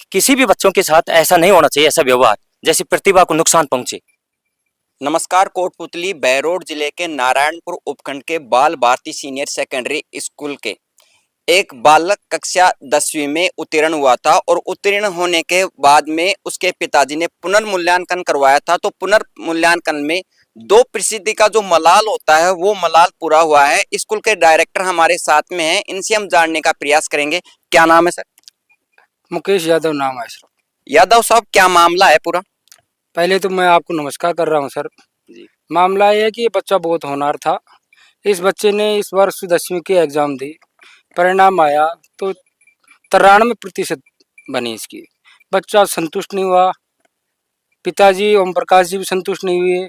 किसी भी बच्चों के साथ ऐसा नहीं होना चाहिए, ऐसा व्यवहार जैसे प्रतिभा को नुकसान पहुंचे। नमस्कार। कोटपुतली बहरोड जिले के नारायणपुर उपखंड के बाल भारती सीनियर सेकेंडरी स्कूल के एक बालक कक्षा 10वीं में उत्तीर्ण हुआ था और उत्तीर्ण होने के बाद में उसके पिताजी ने पुनर्मूल्यांकन करवाया था। तो पुनर्मूल्यांकन में 2% का जो मलाल होता है वो मलाल पूरा हुआ है। स्कूल के डायरेक्टर हमारे साथ में हैं, इनसे हम जानने का प्रयास करेंगे। क्या नाम है सर? मुकेश यादव नाम है सर। यादव साहब, क्या मामला है पूरा? पहले तो मैं आपको नमस्कार कर रहा हूँ सर। जी। मामला ये है कि ये बच्चा बहुत होनहार था। इस बच्चे ने इस वर्ष 10वीं की एग्जाम दी, परिणाम आया तो 93% बनी इसकी। बच्चा संतुष्ट नहीं हुआ, पिताजी ओम प्रकाश जी भी संतुष्ट नहीं हुए,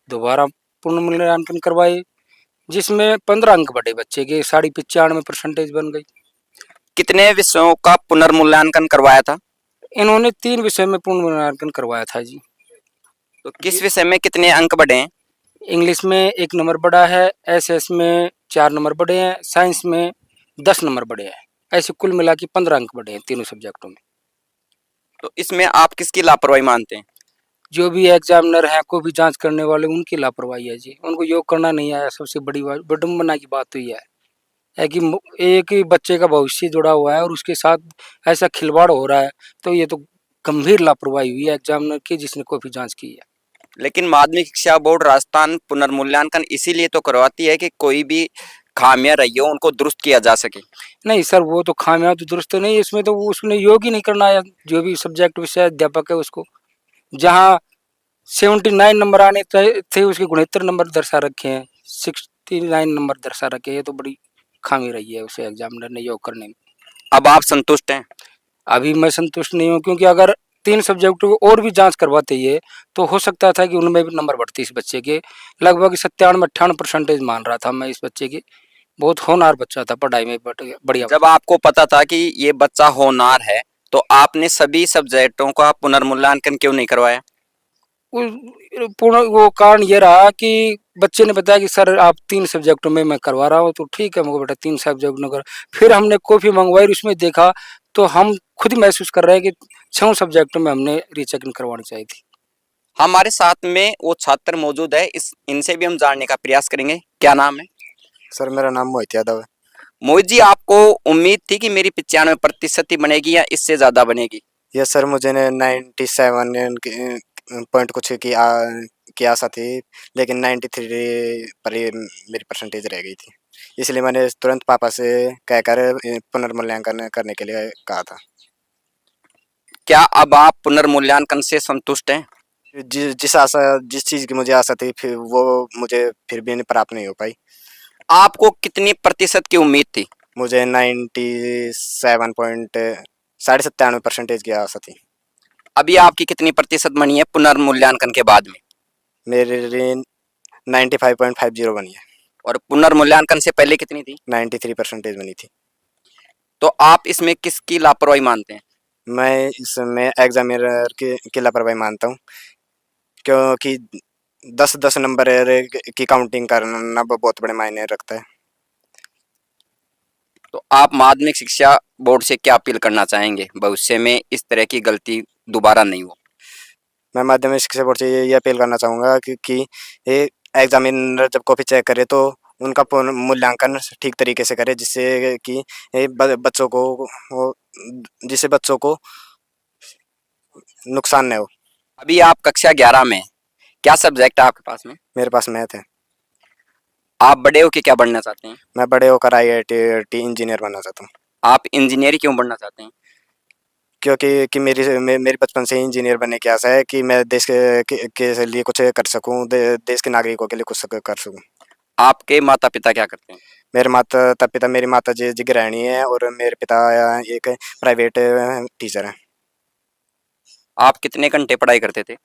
दोबारा पुनर्मूल्यांकन करवाए जिसमें 15 अंक बढ़े बच्चे के, 95% बन गई। कितने विषयों का पुनर्मूल्यांकन करवाया था? इन्होंने 3 विषय में पुनर्मूल्यांकन करवाया था जी। तो किस विषय में कितने अंक बढ़े हैं? इंग्लिश में 1 नंबर बढ़ा है, एसएस में 4 नंबर बढ़े हैं, साइंस में 10 नंबर बढ़े हैं। ऐसे कुल मिला के 15 अंक बढ़े हैं तीनों सब्जेक्टों में। तो इसमें आप किसकी लापरवाही मानते हैं? जो भी एग्जामिनर है, कोई भी जांच करने वाले, उनकी लापरवाही है जी। उनको योग करना नहीं आया। सबसे बड़ी विडम्बना की बात तो यह है कि एक ही बच्चे का भविष्य जुड़ा हुआ है और उसके साथ ऐसा खिलवाड़ हो रहा है, तो ये तो गंभीर लापरवाही हुई है एग्जामिनर की, जिसने कोई भी जांच की है। लेकिन माध्यमिक शिक्षा बोर्ड राजस्थान पुनर्मूल्यांकन इसीलिए तो करवाती है कि कोई भी खामियां रही हो उनको दुरुस्त किया जा सके। नहीं सर, वो तो खामियां तो दुरुस्त नहीं, इसमें तो उसने योग ही नहीं करना है। जो भी सब्जेक्ट विषय अध्यापक है उसको, जहाँ 79 नंबर आने थे उसके 69 नंबर दर्शा रखे हैं, 69 नंबर दर्शा रखे हैं। ये तो बड़ी खामी रही है उसे एग्जामिनर ने योग करने में। अब आप संतुष्ट हैं? अभी मैं संतुष्ट नहीं हूँ, क्योंकि अगर 3 सब्जेक्टों को और भी जांच करवाते ये, तो हो सकता था कि उनमें भी नंबर बढ़ते इस बच्चे के। लगभग 97-98% मान रहा था मैं इस बच्चे की। बहुत होनहार बच्चा था, पढ़ाई में बढ़िया। जब आपको पता था कि ये बच्चा होनहार है तो आपने सभी सब्जेक्टों का पुनर्मूल्यांकन क्यों नहीं करवाया? पूर्ण वो कारण ये रहा कि बच्चे ने बताया कि सर आप 3 सब्जेक्टों में मैं करवा रहा हूँ। तो ठीक है, मुझे बेटा 3 सब्जेक्ट में कर। फिर हमने कॉपी मंगवाई, उसमें देखा तो हम खुद महसूस कर रहे हैं कि 6 सब्जेक्टों में हमने रीचेकिंग करवानी चाहिए थी। हमारे साथ में वो छात्र मौजूद है, इनसे भी हम जानने का प्रयास करेंगे। क्या नाम है? सर मेरा नाम मोहित यादव है। मोहित जी, आपको उम्मीद थी कि मेरी 95% ही बनेगी या इससे ज्यादा बनेगी? यस सर, मुझे 97 पॉइंट कुछ की आशा थी, लेकिन 93 पर ही मेरी परसेंटेज रह गई थी। इसलिए मैंने तुरंत पापा से कहकर पुनर्मूल्यांकन करने के लिए कहा था। क्या अब आप पुनर्मूल्यांकन से संतुष्ट हैं? जिस चीज़ की मुझे आशा थी, फिर वो मुझे फिर भी प्राप्त नहीं हो पाई। आपको कितनी प्रतिशत की उम्मीद थी? मुझे 97.97% की आशा थी। अभी आपकी कितनी प्रतिशत बनी है पुनर्मूल्यांकन के बाद में? मेरी 95.50 बनी है। और पुनर्मूल्यांकन से पहले कितनी थी? 93% बनी थी। तो आप इसमें किसकी लापरवाही मानते हैं? मैं इसमें एग्जामिनर की लापरवाही मानता हूँ, क्योंकि 10-10 नंबर की काउंटिंग करना बहुत बड़े मायने रखता है। तो आप माध्यमिक शिक्षा बोर्ड से क्या अपील करना चाहेंगे भविष्य में इस तरह की गलती दोबारा नहीं हो? मैं माध्यमिक शिक्षा बोर्ड से ये अपील करना चाहूँगा कि ये एग्जामिनर जब कॉपी चेक करे तो उनका मूल्यांकन ठीक तरीके से करे, जिससे कि बच्चों को नुकसान न हो। अभी आप कक्षा 11 में, क्या सब्जेक्ट है आपके पास में? मेरे पास मैथ है। आप बड़े होकर क्या बनना चाहते हैं? मैं बड़े होकर IIT इंजीनियर बनना चाहता हूँ। आप इंजीनियरिंग क्यों बनना चाहते हैं? क्योंकि मेरी बचपन से ही इंजीनियर बनने की आशा है कि मैं देश के लिए कुछ कर सकूं, देश के नागरिकों के लिए कुछ कर सकूं। आपके माता पिता क्या करते हैं? मेरी माता जी गृहिणी है और मेरे पिता एक प्राइवेट टीचर हैं। आप कितने घंटे पढ़ाई करते थे?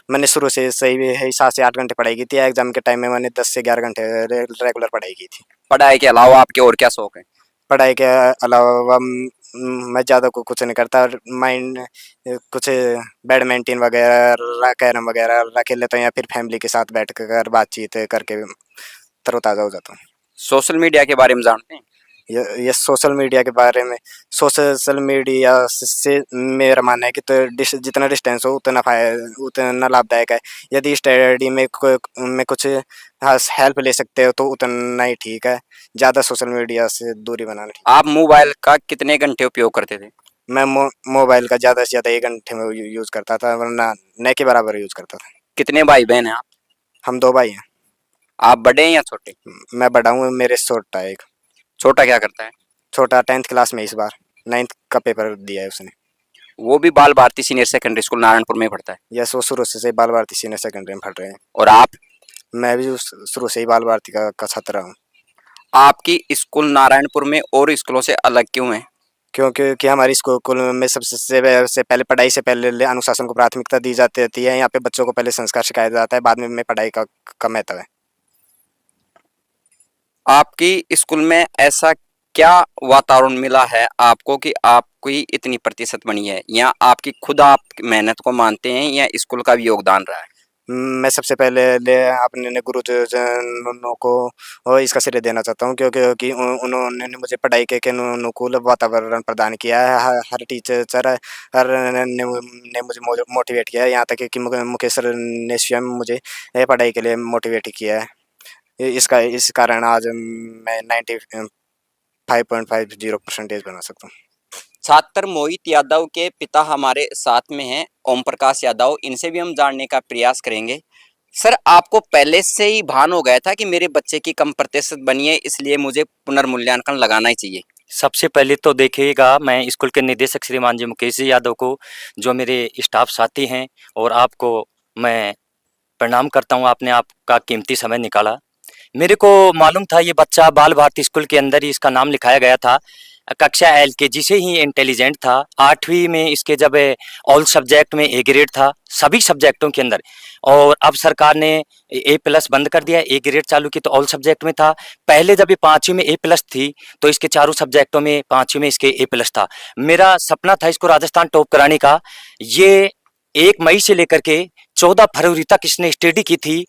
मैंने शुरू से सही है 7 से 8 घंटे पढ़ाई की थी। एग्जाम के टाइम में मैंने 10 से 11 घंटे रेगुलर पढ़ाई की थी। पढ़ाई के अलावा आपके और क्या शौक है? पढ़ाई के अलावा मैं ज़्यादा कुछ नहीं करता। माइंड कुछ बैडमिंटन वगैरह, कैरम वगैरह खेल लेता हूँ, या फिर फैमिली के साथ बैठ कर बातचीत करके तरोताज़ा हो जाता हूँ। सोशल मीडिया के बारे में जानते हैं? ये सोशल मीडिया के बारे में, सोशल मीडिया से मेरा मानना है कि तो जितना डिस्टेंस हो उतना लाभदायक है। यदि स्टडी में कुछ हेल्प ले सकते हो तो उतना ही ठीक है। ज़्यादा सोशल मीडिया से दूरी बनाना ठीक। आप मोबाइल का कितने घंटे उपयोग करते थे? मैं मोबाइल का ज़्यादा से ज़्यादा 1 घंटे में यूज़ करता था, वरना न के बराबर यूज़ करता था। कितने भाई बहन हैं आप? हम 2 भाई हैं। आप बड़े हैं या छोटे? मैं बड़ा हूँ, मेरे से छोटा है एक। छोटा क्या करता है? छोटा 10th क्लास में इस बार 9th का पेपर दिया है उसने। वो भी Bal Bharati senior secondary school Narayanpur में पढ़ता है। यस, वो शुरू से बाल भारती सीनियर सेकेंडरी में पढ़ रहे हैं। और आप? मैं भी शुरू से ही बाल भारती का छात्र हूँ। आपकी स्कूल नारायणपुर में और स्कूलों से अलग क्यों है? क्योंकि हमारी स्कूल में सबसे पहले पढ़ाई से पहले अनुशासन को प्राथमिकता दी जाती है। यहाँ पे बच्चों को पहले संस्कार सिखाया जाता है, बाद में पढ़ाई का महत्व है। आपकी स्कूल में ऐसा क्या वातावरण मिला है आपको कि आपकी इतनी प्रतिशत बनी है, या आपकी खुद आप मेहनत को मानते हैं या स्कूल का भी योगदान रहा है? मैं सबसे पहले अपने गुरुजनों को इसका श्रेय देना चाहता हूँ, क्योंकि उन्होंने मुझे पढ़ाई के अनुकूल वातावरण प्रदान किया है। हर टीचर ने मुझे मोटिवेट किया है, यहाँ तक कि मुकेश सर ने स्वयं मुझे पढ़ाई के लिए मोटिवेट किया है। इस कारण आज मैं 95.50% बना सकता हूँ। छात्र मोहित यादव के पिता हमारे साथ में हैं, ओम प्रकाश यादव। इनसे भी हम जानने का प्रयास करेंगे। सर, आपको पहले से ही भान हो गया था कि मेरे बच्चे की कम प्रतिशत बनी है, इसलिए मुझे पुनर्मूल्यांकन लगाना ही चाहिए? सबसे पहले तो देखिएगा, मैं स्कूल के निदेशक श्रीमान जी मुकेश जी यादव को, जो मेरे स्टाफ साथी हैं, और आपको मैं प्रणाम करता हूँ। आपने आपका कीमती समय निकाला। मेरे को मालूम था ये बच्चा बाल भारती स्कूल के अंदर ही इसका नाम लिखाया गया था। कक्षा LKG से ही इंटेलिजेंट था। 8वीं में इसके जब ऑल सब्जेक्ट में A ग्रेड था, सभी सब्जेक्टों के अंदर। और अब सरकार ने A+ बंद कर दिया, A ग्रेड चालू की, तो ऑल सब्जेक्ट में था। पहले जब ये 5वीं में A+ थी तो इसके चारों सब्जेक्टों में 5वीं में इसके A+ था। मेरा सपना था इसको राजस्थान टॉप कराने का। ये 1 मई से लेकर के 14 फरवरी तक इसने स्टडी की थी,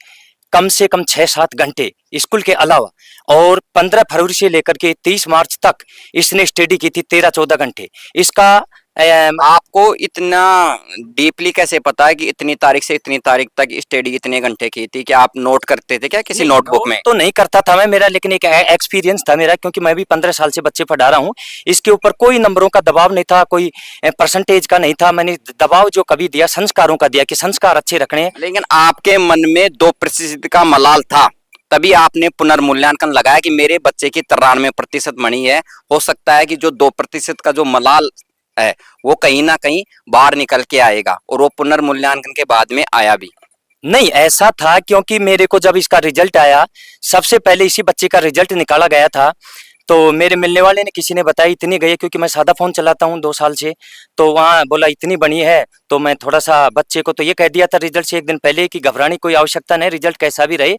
कम से कम 6-7 घंटे स्कूल के अलावा। और 15 फरवरी से लेकर के 30 मार्च तक इसने स्टडी की थी 13-14 घंटे। इसका आपको इतना डीपली कैसे पता है कि इतनी तारीख से इतनी तारीख तक स्टडी इतने घंटे की थी? क्या आप नोट करते थे क्या किसी नोटबुक में? तो नहीं करता था मैं, मेरा लेकिन एक एक्सपीरियंस था मेरा, क्योंकि मैं भी 15 साल से बच्चे पढ़ा रहा हूँ। इसके ऊपर कोई नंबरों का दबाव नहीं था, कोई परसेंटेज का नहीं था। मैंने दबाव जो कभी दिया, संस्कारों का दिया कि संस्कार अच्छे रखने। लेकिन आपके मन में 2% का मलाल था, तभी आपने पुनर्मूल्यांकन लगाया कि मेरे बच्चे की 93% बनी है। हो सकता है कि जो 2% का जो मलाल है वो कहीं ना कहीं बाहर निकल के आएगा, और वो पुनर्मूल्यांकन के बाद में आया भी नहीं। ऐसा था क्योंकि मेरे को जब इसका रिजल्ट आया, सबसे पहले इसी बच्चे का रिजल्ट निकाला गया था, तो मेरे मिलने वाले ने किसी ने बताया इतनी गई है, क्योंकि मैं सादा फ़ोन चलाता हूँ 2 साल से। तो वहाँ बोला इतनी बनी है, तो मैं थोड़ा सा बच्चे को तो ये कह दिया था रिजल्ट से 1 दिन पहले कि घबराने की कोई आवश्यकता नहीं, रिजल्ट कैसा भी रहे।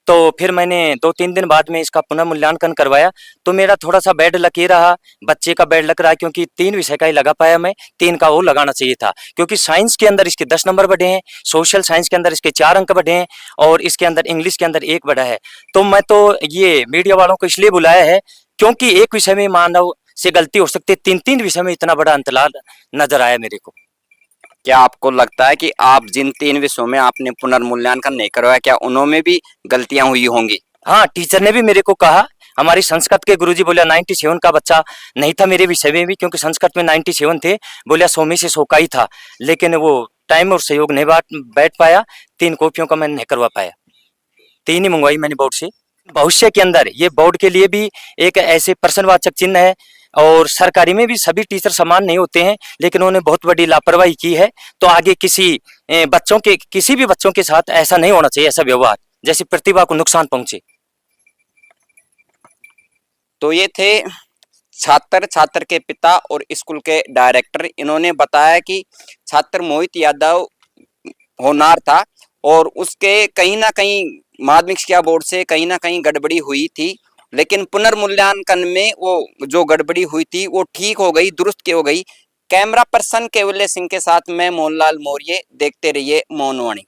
तो फिर मैंने 2-3 दिन बाद में इसका पुनर्मूल्यांकन करवाया, तो मेरा थोड़ा सा बैड लक ये रहा, बच्चे का बैड लक रहा, क्योंकि 3 विषय का ही लगा पाया मैं, 3 का और लगाना चाहिए था। क्योंकि साइंस के अंदर इसके 10 नंबर बढ़े हैं, सोशल साइंस के अंदर इसके 4 अंक बढ़े हैं, और इसके अंदर इंग्लिश के अंदर 1 बढ़ा है। तो मैं तो ये मीडिया वालों को इसलिए बुलाया है क्योंकि एक विषय में मानव से गलती हो सकती है, 3-3 विषय में इतना बड़ा अंतराल नजर आया मेरे को। क्या आपको लगता है कि आप जिन 3 विषयों में आपने पुनर्मूल्यांकन नहीं करवाया, क्या उनमें भी गलतियां हुई होंगी? हाँ, टीचर ने भी मेरे को कहा, हमारी संस्कृत के गुरुजी बोला 97 का बच्चा नहीं था मेरे विषय में भी, क्योंकि संस्कृत में 97 थे। बोला 100 में से 100 का ही था, लेकिन वो टाइम और सहयोग नहीं बैठ पाया। 3 कॉपियों का मैंने नहीं करवा पाया, 3 ही मंगवाई मैंने बोर्ड से। भविष्य के अंदर ये बोर्ड के लिए भी एक ऐसे प्रश्नवाचक चिन्ह है, और सरकारी में भी सभी टीचर समान नहीं होते हैं, लेकिन उन्होंने बहुत बड़ी लापरवाही की है। तो आगे किसी भी बच्चों के साथ ऐसा नहीं होना चाहिए, ऐसा व्यवहार जैसे प्रतिभा को नुकसान पहुंचे। तो ये थे छात्र के पिता और स्कूल के डायरेक्टर। इन्होंने बताया कि छात्र मोहित यादव होनहार था, और उसके कहीं ना कहीं माध्यमिक शिक्षा बोर्ड से कहीं ना कहीं गड़बड़ी हुई थी, लेकिन पुनर्मूल्यांकन में वो जो गड़बड़ी हुई थी वो ठीक हो गई, दुरुस्त हो गई। कैमरा पर्सन केवल्य सिंह के साथ मैं मोहनलाल मौर्य। देखते रहिए मौनवाणी।